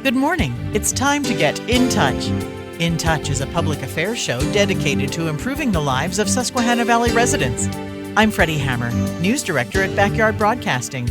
Good morning. It's time to get in touch. In Touch is a public affairs show dedicated to improving the lives of Susquehanna Valley residents. I'm Freddi Hammer, News Director at Backyard Broadcasting.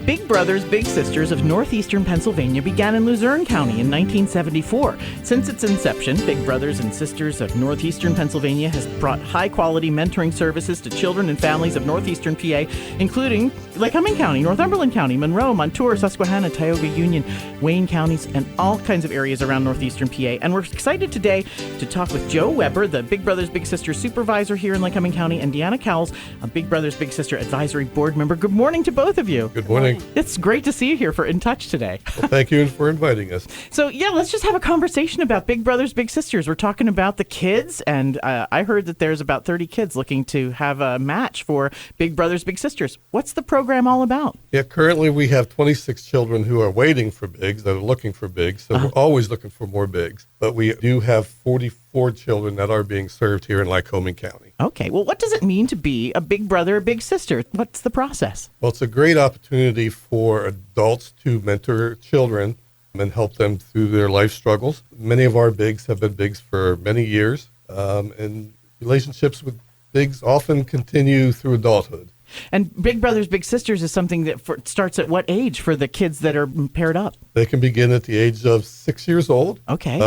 Big Brothers Big Sisters of Northeastern Pennsylvania began in Luzerne County in 1974. Since its inception, Big Brothers and Sisters of Northeastern Pennsylvania has brought high-quality mentoring services to children and families of Northeastern PA, including Lycoming County, Northumberland County, Monroe, Montour, Susquehanna, Tioga Union, Wayne counties, and all kinds of areas around Northeastern PA. And we're excited today to talk with Joe Weber, the Big Brothers Big Sisters Supervisor here in Lycoming County, and Deanna Cowells, a Big Brothers Big Sister Advisory Board member. Good morning to both of you. Good morning. It's great to see you here for In Touch today. Well, thank you for inviting us. So, let's just have a conversation about Big Brothers Big Sisters. We're talking about the kids, and I heard that there's about 30 kids looking to have a match for Big Brothers Big Sisters. What's the program all about? Yeah, currently we have 26 children who are waiting for bigs, that are looking for bigs, so we're always looking for more bigs. But we do have 44 children that are being served here in Lycoming County. Okay, well, what does it mean to be a big brother, a big sister? What's the process? Well, it's a great opportunity for adults to mentor children and help them through their life struggles. Many of our bigs have been bigs for many years, and relationships with bigs often continue through adulthood. And Big Brothers Big Sisters is something that starts at what age for the kids that are paired up? They can begin at the age of 6 years old. Okay.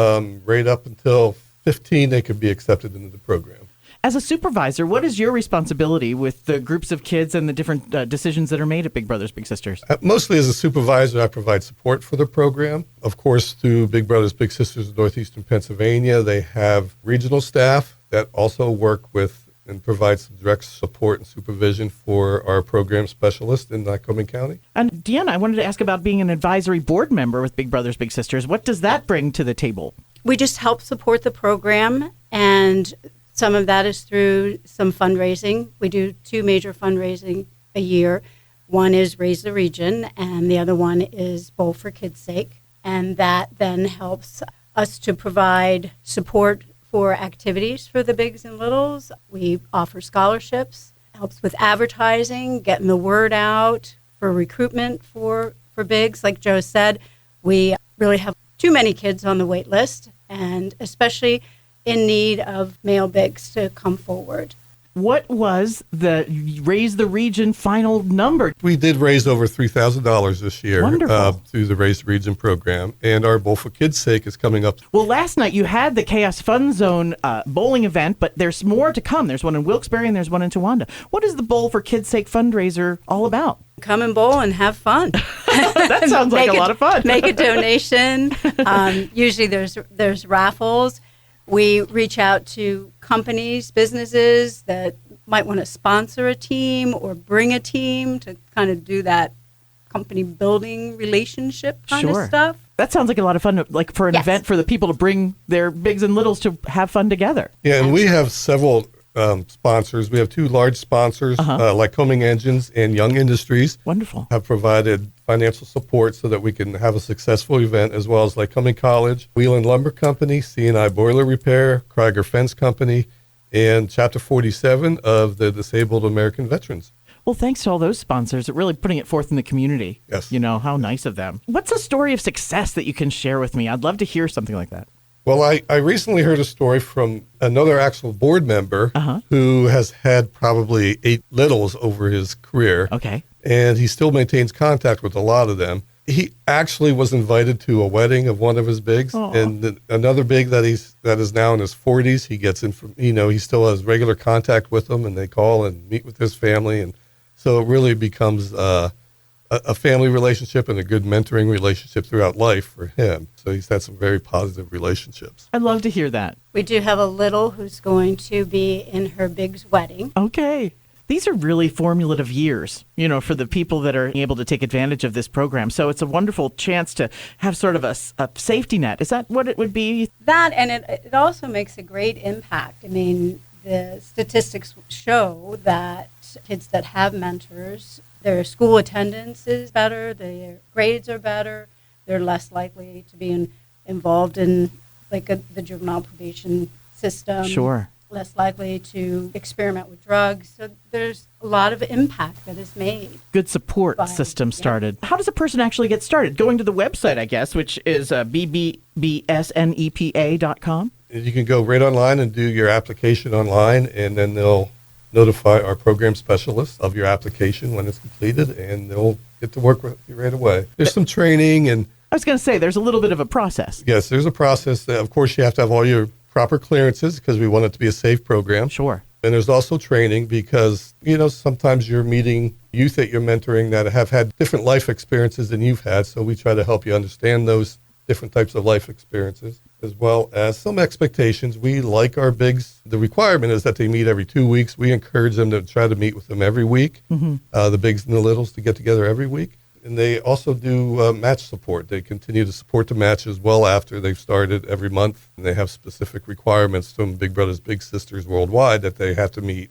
Right up until 15, they can be accepted into the program. As a supervisor, what is your responsibility with the groups of kids and the different decisions that are made at Big Brothers Big Sisters? Mostly as a supervisor, I provide support for the program. Of course, through Big Brothers Big Sisters of Northeastern Pennsylvania, they have regional staff that also work with and provide some direct support and supervision for our program specialist in Lycoming County. And Deanna, I wanted to ask about being an advisory board member with Big Brothers Big Sisters. What does that bring to the table? We just help support the program, and some of that is through some fundraising. We do 2 major fundraising a year. One is Raise the Region, and the other one is Bowl for Kids' Sake. And that then helps us to provide support for activities for the bigs and littles. We offer scholarships, helps with advertising, getting the word out for recruitment for bigs. Like Joe said, we really have too many kids on the wait list, and especially in need of male bigs to come forward. What was the Raise the Region final number? We did raise over $3,000 this year through the Raise the Region program, and our Bowl for Kids' Sake is coming up. Well, last night you had the Chaos Fun Zone bowling event, but there's more to come. There's one in Wilkes-Barre and there's one in Towanda. What is the Bowl for Kids' Sake fundraiser all about? Come and bowl and have fun. That sounds like a lot of fun. Make a donation. Usually there's raffles. We reach out to companies, businesses that might want to sponsor a team or bring a team to kind of do that company building relationship kind of stuff. That sounds like a lot of fun, like for an event for the people to bring their bigs and littles to have fun together. Yeah, and we have several sponsors. We have 2 large sponsors, Lycoming Engines and Young Industries. Wonderful. Have provided financial support so that we can have a successful event, as well as Lycoming College, Wheeland Lumber Company, C&I Boiler Repair, Krieger Fence Company, and Chapter 47 of the Disabled American Veterans. Well, thanks to all those sponsors, really putting it forth in the community. Yes. You know, how nice of them. What's a story of success that you can share with me? I'd love to hear something like that. Well, I recently heard a story from another actual board member who has had probably 8 littles over his career. Okay. And he still maintains contact with a lot of them. He actually was invited to a wedding of one of his bigs. Aww. And another big that is now in his 40s, he gets in from, he still has regular contact with them, and they call and meet with his family. And so it really becomes a family relationship and a good mentoring relationship throughout life for him. So he's had some very positive relationships. I'd love to hear that. We do have a little who's going to be in her big's wedding. Okay. These are really formative years, for the people that are able to take advantage of this program. So it's a wonderful chance to have sort of a safety net. Is that what it would be? That, and it also makes a great impact. I mean, the statistics show that kids that have mentors, their school attendance is better, their grades are better, they're less likely to be involved in the juvenile probation system. Sure. less likely to experiment with drugs. So there's a lot of impact that is made. Good support system started. How does a person actually get started? Going to the website, I guess, which is bbbsnepa.com. You can go right online and do your application online, and then they'll notify our program specialists of your application when it's completed, and they'll get to work with you right away. There's some training, and I was going to say, there's a little bit of a process. yes, there's a process. Of course, you have to have all your proper clearances because we want it to be a safe program. Sure. And there's also training because, sometimes you're meeting youth that you're mentoring that have had different life experiences than you've had. So we try to help you understand those different types of life experiences, as well as some expectations. We like our bigs. The requirement is that they meet every 2 weeks. We encourage them to try to meet with them every week, the bigs and the littles to get together every week. And they also do match support. They continue to support the matches well after they've started every month. And they have specific requirements from Big Brothers Big Sisters worldwide that they have to meet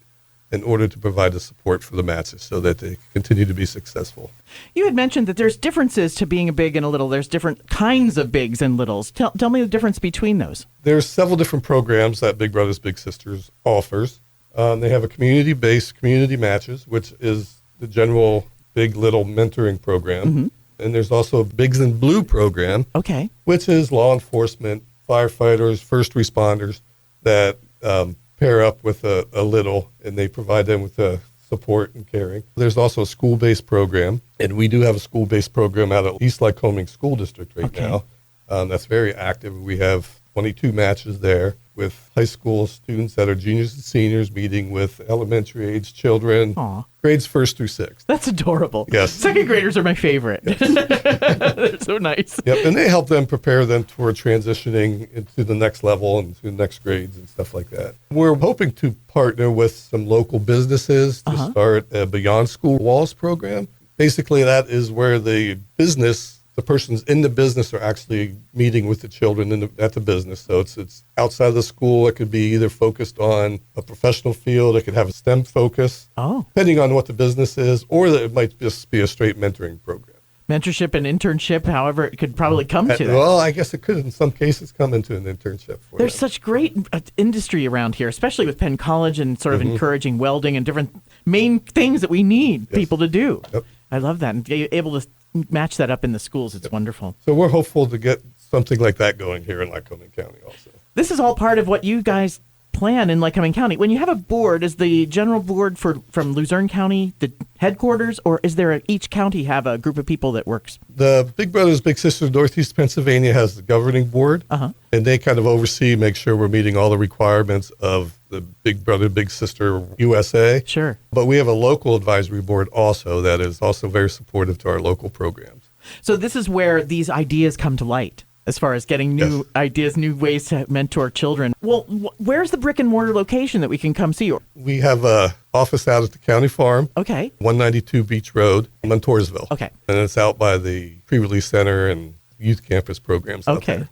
in order to provide the support for the matches so that they continue to be successful. You had mentioned that there's differences to being a big and a little. There's different kinds of bigs and littles. Tell me the difference between those. There's several different programs that Big Brothers Big Sisters offers. They have a community-based community matches, which is the general Big Little mentoring program. And there's also a Bigs in Blue program, Okay. which is law enforcement, firefighters, first responders that pair up with a little, and they provide them with support and caring. There's also a school-based program, and we do have a school-based program out at East Lycoming School District right now. That's very active. We have 22 matches there with high school students that are juniors and seniors meeting with elementary age children, Aw. grades 1st through 6th. That's adorable. Yes. Second graders are my favorite. They're so nice. Yep, and they help them prepare them for transitioning into the next level and to the next grades and stuff like that. We're hoping to partner with some local businesses to start a Beyond School Walls program. Basically, that is where the persons in the business are actually meeting with the children at the business. So it's outside of the school. It could be either focused on a professional field. It could have a STEM focus, depending on what the business is, or it might just be a straight mentoring program. Mentorship and internship, however, it could probably come to that. Well, I guess it could in some cases come into an internship. There's such great industry around here, especially with Penn College and sort of encouraging welding and different main things that we need people to do. Yep. I love that. And be able to match that up in the schools. It's wonderful. So we're hopeful to get something like that going here in Lycoming County also. This is all part of what you guys plan in Lycoming County. When you have a board, is the general board from Luzerne County the headquarters, or is there each county have a group of people that works? The Big Brothers Big Sisters Northeast Pennsylvania has the governing board, and they kind of oversee, make sure we're meeting all the requirements of the Big Brother Big Sister USA. Sure. But we have a local advisory board also that is also very supportive to our local programs. So this is where these ideas come to light, as far as getting new ideas, new ways to mentor children. Well, where's the brick and mortar location that we can come see? We have a office out at the county farm. Okay. 192 Beach Road, Montoursville. Okay. And it's out by the pre-release center and youth campus programs out Okay. there.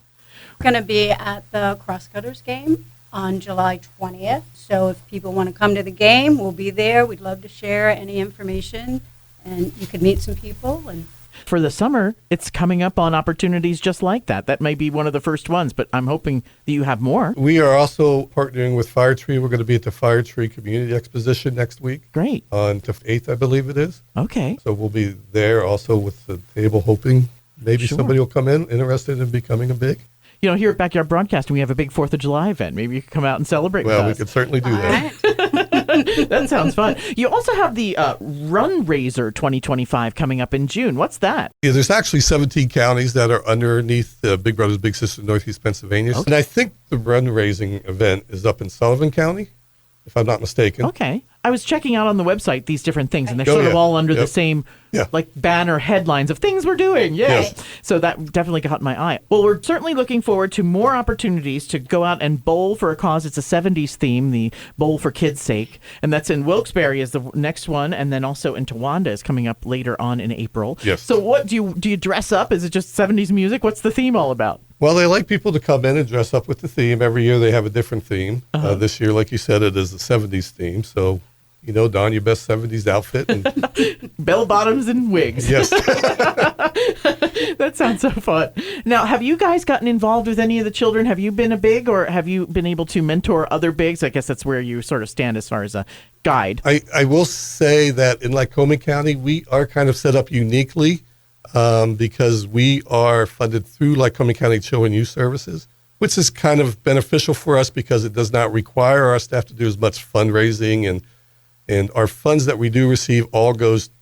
We're going to be at the Crosscutters game on July 20th. So if people want to come to the game, we'll be there. We'd love to share any information, and you could meet some people. And For the summer, it's coming up on opportunities just like that. That may be one of the first ones, but I'm hoping that you have more. We are also partnering with Fire Tree. We're going to be at the Fire Tree Community Exposition next week. Great. On the 8th, I believe it is. Okay. So we'll be there also with the table, hoping maybe Sure. somebody will come in interested in becoming a big. You know, here at Backyard Broadcasting, we have a big 4th of July event. Maybe you could come out and celebrate Well, we with could us. certainly do that. That sounds fun. You also have the Run Raiser 2025 coming up in June. What's that? Yeah, there's actually 17 counties that are underneath the Big Brothers Big Sisters Northeast Pennsylvania. Okay. And I think the run raising event is up in Sullivan County, if I'm not mistaken. Okay. I was checking out on the website these different things, and they're Oh, sort of yeah. all under the Yep. same Yeah. like banner headlines of things we're doing. Yes. Yes. So that definitely caught my eye. Well, we're certainly looking forward to more opportunities to go out and bowl for a cause. It's a 70s theme, the Bowl for Kids' Sake. And that's in Wilkes-Barre is the next one, and then also in Towanda is coming up later on in April. Yes. So what do you dress up? Is it just 70s music? What's the theme all about? Well, they like people to come in and dress up with the theme. Every year they have a different theme. This year, like you said, it is the 70s theme. So, don your best 70s outfit. And Bell bottoms and wigs. yes. That sounds so fun. Now, have you guys gotten involved with any of the children? Have you been a big, or have you been able to mentor other bigs? I guess that's where you sort of stand as far as a guide. I will say that in Lycoming County, we are kind of set up uniquely because we are funded through Lycoming County Children and Youth Services, which is kind of beneficial for us because it does not require our staff to do as much fundraising, and our funds that we do receive all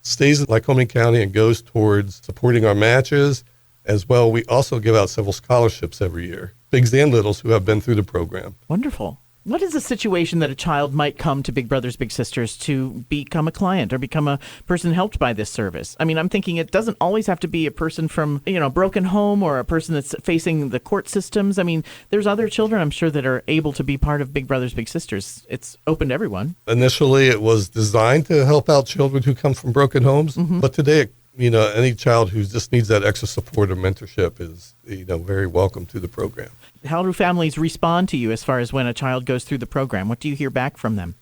stays in Lycoming County and goes towards supporting our matches. As well, we also give out several scholarships every year, bigs and littles who have been through the program. Wonderful. What is the situation that a child might come to Big Brothers Big Sisters to become a client or become a person helped by this service? I mean, I'm thinking it doesn't always have to be a person from, a broken home or a person that's facing the court systems. I mean, there's other children, I'm sure, that are able to be part of Big Brothers Big Sisters. It's open to everyone. Initially, it was designed to help out children who come from broken homes, but today, any child who just needs that extra support or mentorship is, very welcome to the program. How do families respond to you as far as when a child goes through the program? What do you hear back from them?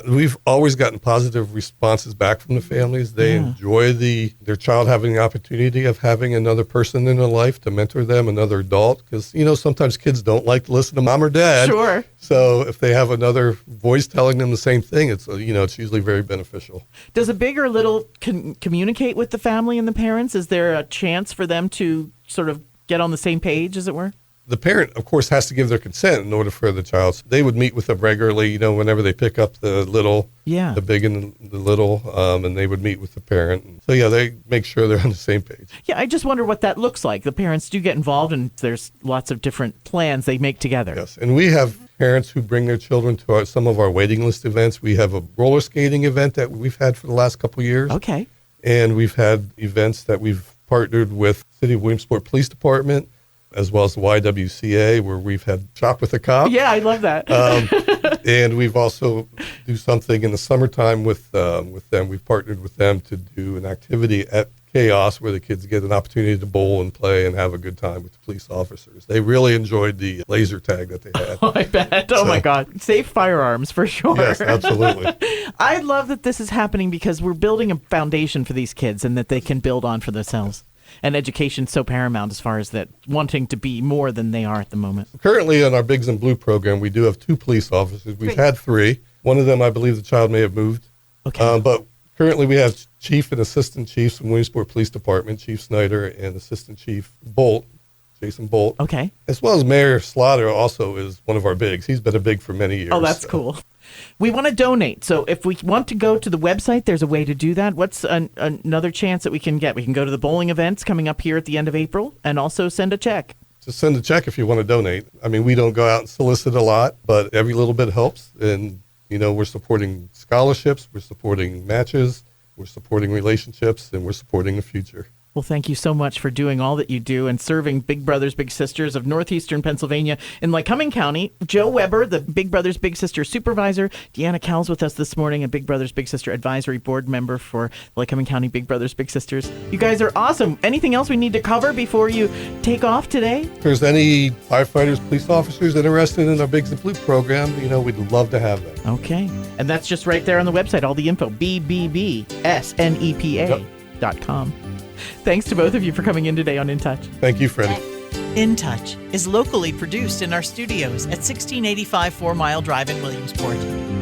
We've always gotten positive responses back from the families. They enjoy their child having the opportunity of having another person in their life to mentor them, another adult, because, sometimes kids don't like to listen to mom or dad. Sure. So if they have another voice telling them the same thing, it's usually very beneficial. Does a big or little communicate with the family and the parents? Is there a chance for them to sort of get on the same page, as it were? The parent, of course, has to give their consent in order for the child. They would meet with them regularly, whenever they pick up the little, the big and the little, and they would meet with the parent. So, they make sure they're on the same page. Yeah, I just wonder what that looks like. The parents do get involved, and there's lots of different plans they make together. Yes, and we have parents who bring their children to some of our waiting list events. We have a roller skating event that we've had for the last couple of years. Okay. And we've had events that we've partnered with City of Williamsport Police Department, as well as the YWCA, where we've had Shop with a Cop. Yeah, I love that. And we've also do something in the summertime with them. We've partnered with them to do an activity at Chaos where the kids get an opportunity to bowl and play and have a good time with the police officers. They really enjoyed the laser tag that they had. Oh, I bet. Oh, my God. Safe firearms, for sure. Yes, absolutely. I love that this is happening because we're building a foundation for these kids and that they can build on for themselves. And education's so paramount as far as that, wanting to be more than they are at the moment. Currently in our Bigs in Blue program, we do have 2 police officers. We've had 3. One of them, I believe the child may have moved. Okay. But currently we have Chief and Assistant Chiefs from Williamsport Police Department, Chief Snyder and Assistant Chief Bolt, Jason Bolt. Okay. As well as Mayor Slaughter also is one of our bigs. He's been a big for many years. Oh, that's cool. We want to donate. So if we want to go to the website, there's a way to do that. What's another chance that we can get? We can go to the bowling events coming up here at the end of April and also send a check. Just send a check if you want to donate. I mean, we don't go out and solicit a lot, but every little bit helps. And, we're supporting scholarships, we're supporting matches, we're supporting relationships, and we're supporting the future. Well, thank you so much for doing all that you do and serving Big Brothers Big Sisters of Northeastern Pennsylvania in Lycoming County. Joe Weber, the Big Brothers Big Sister Supervisor. Deanna Cowells with us this morning, a Big Brothers Big Sister Advisory Board member for Lycoming County Big Brothers Big Sisters. You guys are awesome. Anything else we need to cover before you take off today? If there's any firefighters, police officers interested in our Bigs in Blue program, we'd love to have them. Okay. And that's just right there on the website, all the info, bbbsnepa.com. Thanks to both of you for coming in today on In Touch. Thank you, Freddie. In Touch is locally produced in our studios at 1685 4 Mile Drive in Williamsport.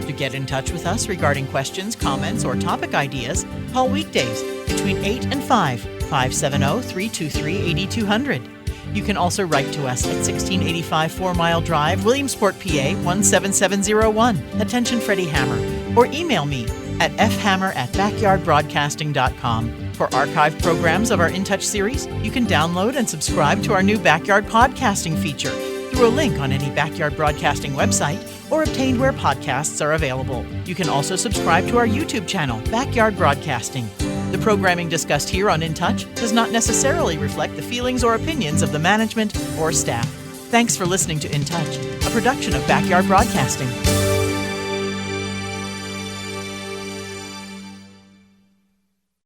To get in touch with us regarding questions, comments, or topic ideas, call weekdays between 8 and 5, 570-323-8200. You can also write to us at 1685 4 Mile Drive, Williamsport, PA 17701. Attention Freddi Hammer. Or email me at fhammer@backyardbroadcasting.com. For archived programs of our In Touch series, you can download and subscribe to our new Backyard Podcasting feature through a link on any Backyard Broadcasting website or obtained where podcasts are available. You can also subscribe to our YouTube channel, Backyard Broadcasting. The programming discussed here on In Touch does not necessarily reflect the feelings or opinions of the management or staff. Thanks for listening to In Touch, a production of Backyard Broadcasting.